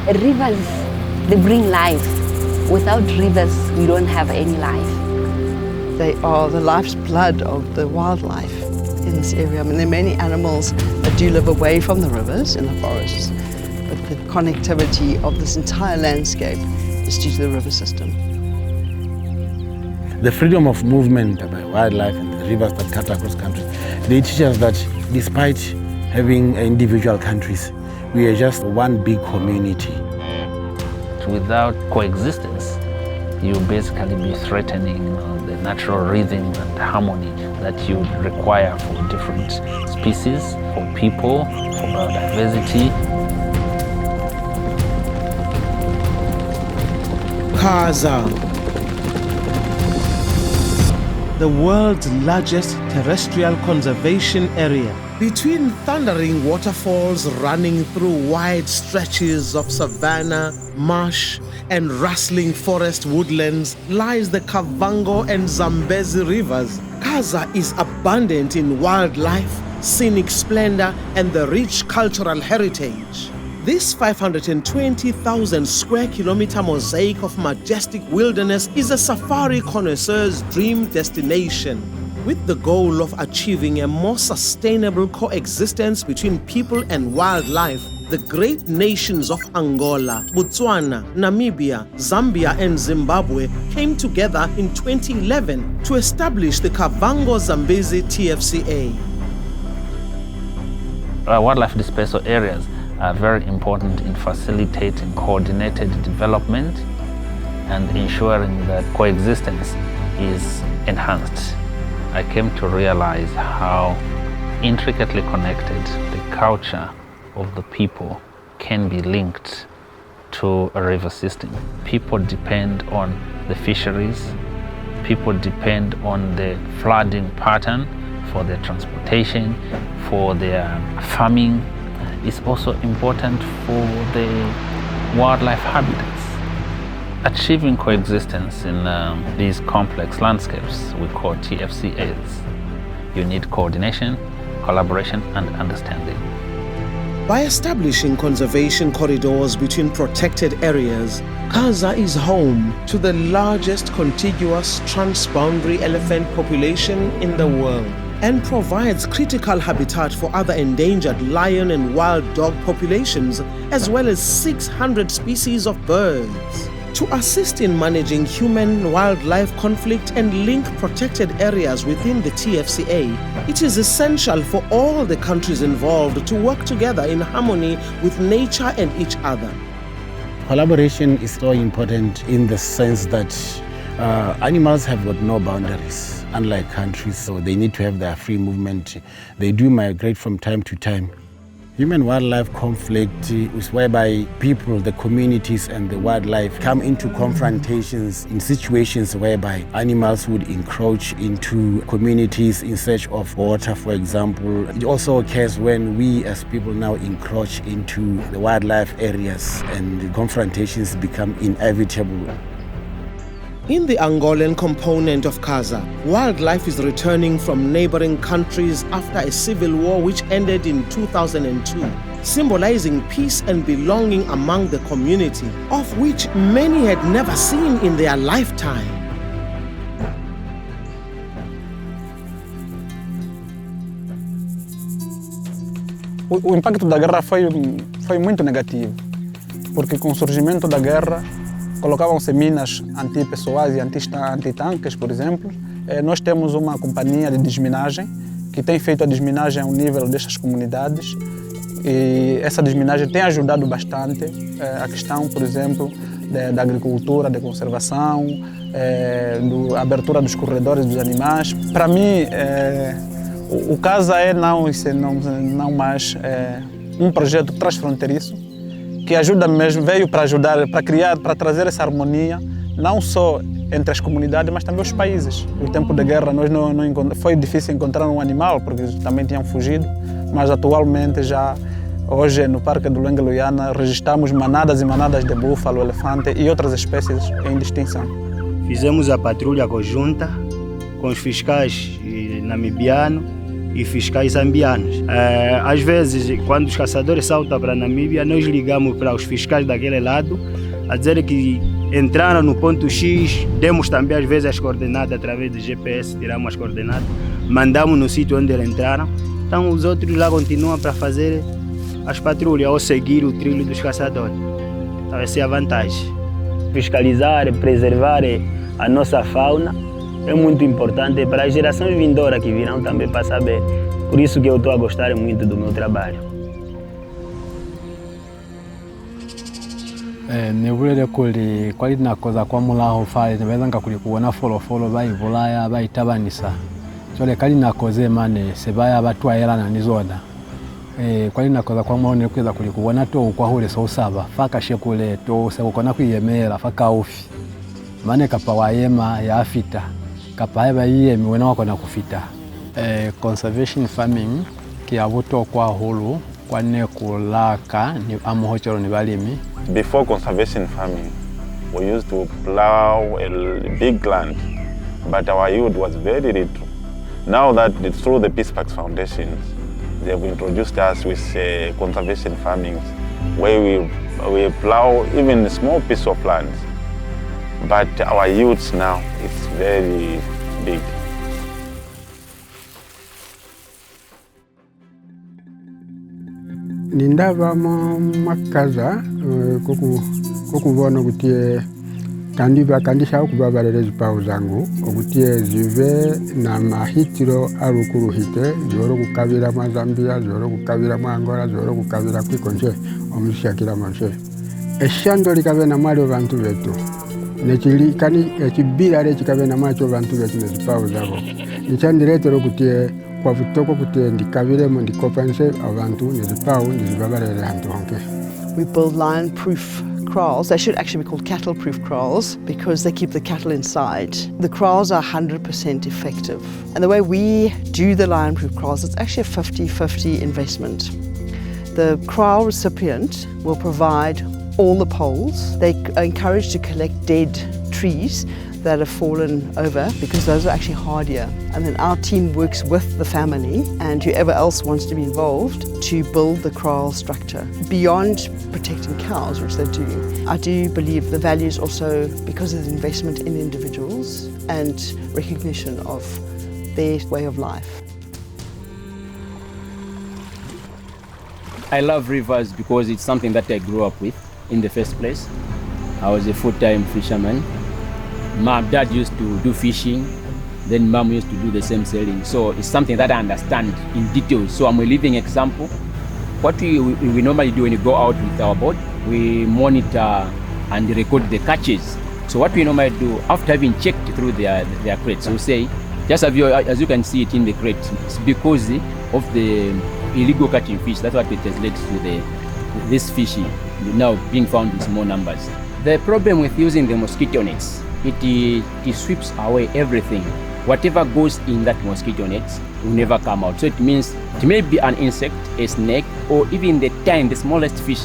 Rivers, they bring life. Without rivers, we don't have any life. They are the life's blood of the wildlife in this area. I mean, there are many animals that do live away from the rivers in the forests, but the connectivity of this entire landscape is due to the river system. The freedom of movement by wildlife and the rivers that cut across countries, they teach us that despite having individual countries, we are just one big community. Without coexistence, you basically be threatening the natural rhythm and harmony that you require for different species, for people, for biodiversity. KAZA, the world's largest terrestrial conservation area. Between thundering waterfalls running through wide stretches of savannah, marsh, and rustling forest woodlands lies the Okavango and Zambezi rivers. KAZA is abundant in wildlife, scenic splendor, and the rich cultural heritage. This 520,000 square kilometer mosaic of majestic wilderness is a safari connoisseur's dream destination, with the goal of achieving a more sustainable coexistence between people and wildlife. The great nations of Angola, Botswana, Namibia, Zambia and Zimbabwe came together in 2011 to establish the Kavango-Zambezi TFCA. Wildlife dispersal areas are very important in facilitating coordinated development and ensuring that coexistence is enhanced. I came to realize how intricately connected the culture of the people can be linked to a river system. People depend on the fisheries, people depend on the flooding pattern for their transportation, for their farming. It's also important for the wildlife habitats. Achieving coexistence in these complex landscapes we call TFCAs. You need coordination, collaboration, and understanding. By establishing conservation corridors between protected areas, KAZA is home to the largest contiguous transboundary elephant population in the world and provides critical habitat for other endangered lion and wild dog populations, as well as 600 species of birds. To assist in managing human-wildlife conflict and link protected areas within the TFCA, it is essential for all the countries involved to work together in harmony with nature and each other. Collaboration is so important in the sense that animals have got no boundaries, unlike countries, so they need to have their free movement. They do migrate from time to time. Human-wildlife conflict is whereby people, the communities and the wildlife come into confrontations in situations whereby animals would encroach into communities in search of water, for example. It also occurs when we as people now encroach into the wildlife areas and the confrontations become inevitable. In the Angolan component of KAZA, wildlife is returning from neighboring countries after a civil war which ended in 2002, symbolizing peace and belonging among the community, of which many had never seen in their lifetime. O impacto da guerra foi muito negativo, porque com o surgimento da guerra colocavam-se minas antipessoais e antitanques, por exemplo. Nós temos uma companhia de desminagem que tem feito a desminagem ao nível destas comunidades e essa desminagem tem ajudado bastante a questão, por exemplo, da agricultura, da conservação, da abertura dos corredores dos animais. Para mim, o KAZA é não mais um projeto transfronteiriço que ajuda mesmo, veio para ajudar, para criar, para trazer essa harmonia, não só entre as comunidades, mas também os países. No tempo da guerra foi difícil encontrar um animal, porque também tinham fugido, mas atualmente hoje no Parque do Lengue-Luiana registramos manadas e manadas de búfalo, elefante e outras espécies em distinção. Fizemos a patrulha conjunta com os fiscais namibianos e fiscais zambianos. Às vezes, quando os caçadores saltam para a Namíbia, nós ligamos para os fiscais daquele lado a dizer que entraram no ponto X, demos também às vezes as coordenadas através do GPS, tiramos as coordenadas, mandamos no sítio onde eles entraram. Então os outros lá continuam para fazer as patrulhas ou seguir o trilho dos caçadores. Então essa é a vantagem. Fiscalizar, preservar a nossa fauna é muito importante para as gerações vindouras que virão também para saber. Por isso que eu estou a gostar muito do meu trabalho. Nebulele kuli kwali nakoza kwa mulaho fale nebezanga kuli kuona folofolo bayivulaya bayitabanisa chole kali nakoze mane sebaya batwayelana nizoda kwali nakoza kwa mwaone kweza kuli kuona to kwa hule so usaba faka shekule to sekona kwiyemera faka ufi mane kapa wayema ya afita kapa heba yiyemi wena wako na kufita conservation farming kiabuto kwa hulu kwane kulaka ni amuhochoro ni balimi. Before conservation farming, we used to plow a big land, but our yield was very little. Now that through the Peace Parks Foundations, they have introduced us with conservation farming, where we plow even a small piece of land, but our yields now is very big. Nindava makaza kokuvona kuti kandisha kubabalele zipawu zangu okuti zive na mahitiro arukuruhite zoro kukabira mwa Zambia, zoro kukabira mwa Angola, zoro kukabira kwikonje omushakira manje eshando likabe na mwali abantu betu nechilikani echibira le chikabe na mwacho abantu betu nezipawu zabo nichandiretero kuti kwa vitoko kuti ndikabire mu ndikopanse abantu nezipawu nezibabalele hantu honke. We build lion-proof kraals. They should actually be called cattle-proof kraals because they keep the cattle inside. The kraals are 100% effective. And the way we do the lion-proof kraals, it's actually a 50-50 investment. The kraal recipient will provide all the poles. They are encouraged to collect dead trees that have fallen over because those are actually hardier. And then our team works with the family and whoever else wants to be involved to build the kraal structure. Beyond protecting cows, which they do, I do believe the value is also because of the investment in individuals and recognition of their way of life. I love rivers because it's something that I grew up with in the first place. I was a full-time fisherman. My dad used to do fishing, then mom used to do the same sailing. So it's something that I understand in detail. So I'm a living example. What we normally do when we go out with our boat, we monitor and record the catches. So what we normally do, after having checked through their crates, we say, just as you can see it in the crate, it's because of the illegal catching fish. That's what it translates to this fish now being found in small numbers. The problem with using the mosquito nets, it sweeps away everything. Whatever goes in that mosquito net will never come out. So it means it may be an insect, a snake, or even the smallest fish.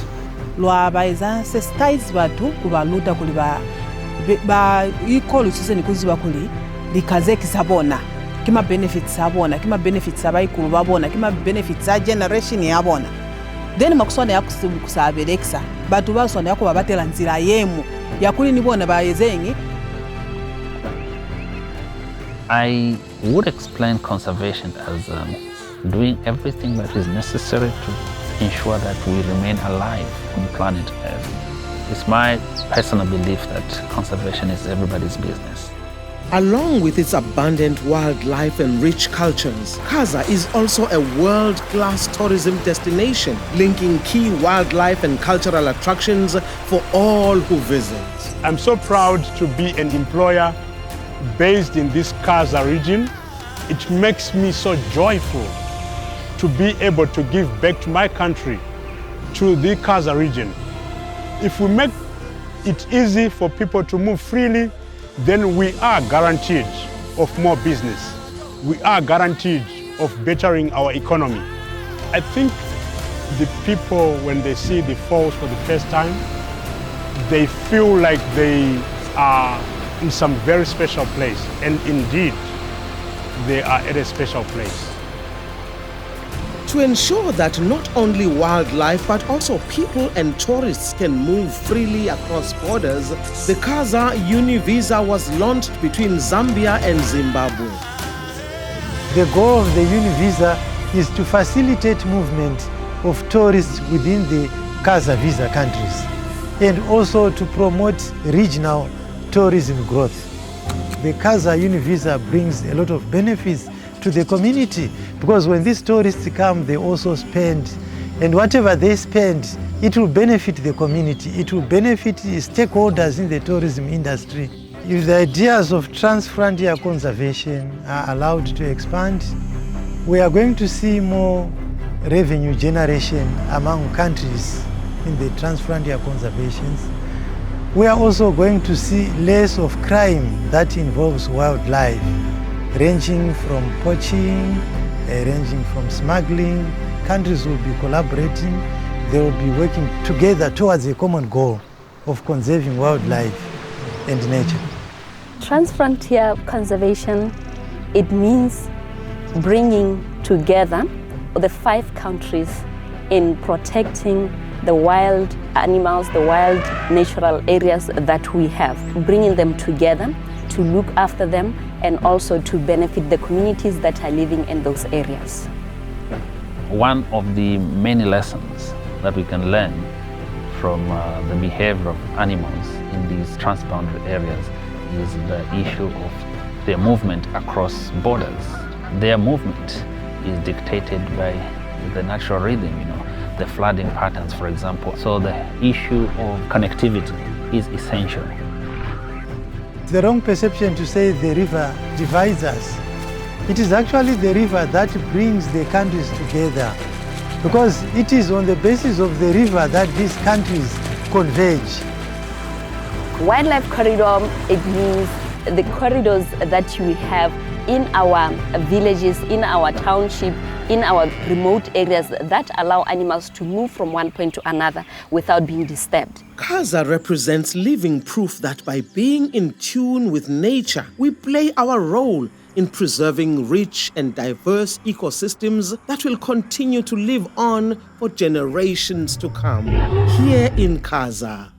Lwabaiza sensitize batu kubaluta kuli ba ikolo suseni kuziba kuli likazeki sabona kima benefits sabona kima benefits abayikulu babona kima benefits a generation yabona then makusona yakusabeleksa batu basona yako babatela nzira yemu yakuli nibona bayezengi. I would explain conservation as doing everything that is necessary to ensure that we remain alive on planet Earth. It's my personal belief that conservation is everybody's business. Along with its abundant wildlife and rich cultures, KAZA is also a world-class tourism destination, linking key wildlife and cultural attractions for all who visit. I'm so proud to be an employer based in this KAZA region. It makes me so joyful to be able to give back to my country, to the KAZA region. If we make it easy for people to move freely, then we are guaranteed of more business. We are guaranteed of bettering our economy. I think the people, when they see the falls for the first time, they feel like they are in some very special place. And indeed, they are at a special place. To ensure that not only wildlife but also people and tourists can move freely across borders, the KAZA Univisa was launched between Zambia and Zimbabwe. The goal of the Univisa is to facilitate movement of tourists within the KAZA visa countries and also to promote regional tourism growth. The KAZA Univisa brings a lot of benefits to the community because when these tourists come, they also spend, and whatever they spend, it will benefit the community, it will benefit the stakeholders in the tourism industry. If the ideas of Transfrontier conservation are allowed to expand, we are going to see more revenue generation among countries in the Transfrontier conservations. We are also going to see less of crime that involves wildlife, ranging from poaching, ranging from smuggling. Countries will be collaborating, they will be working together towards a common goal of conserving wildlife and nature. Transfrontier conservation, it means bringing together the 5 countries in protecting the wild animals, the wild natural areas that we have, bringing them together to look after them and also to benefit the communities that are living in those areas. One of the many lessons that we can learn from the behavior of animals in these transboundary areas is the issue of their movement across borders. Their movement is dictated by the natural rhythm, the flooding patterns, for example. So the issue of connectivity is essential. It's the wrong perception to say the river divides us. It is actually the river that brings the countries together because it is on the basis of the river that these countries converge. Wildlife corridor, it means the corridors that we have in our villages, in our township, in our remote areas that allow animals to move from one point to another without being disturbed. KAZA represents living proof that by being in tune with nature, we play our role in preserving rich and diverse ecosystems that will continue to live on for generations to come here in KAZA.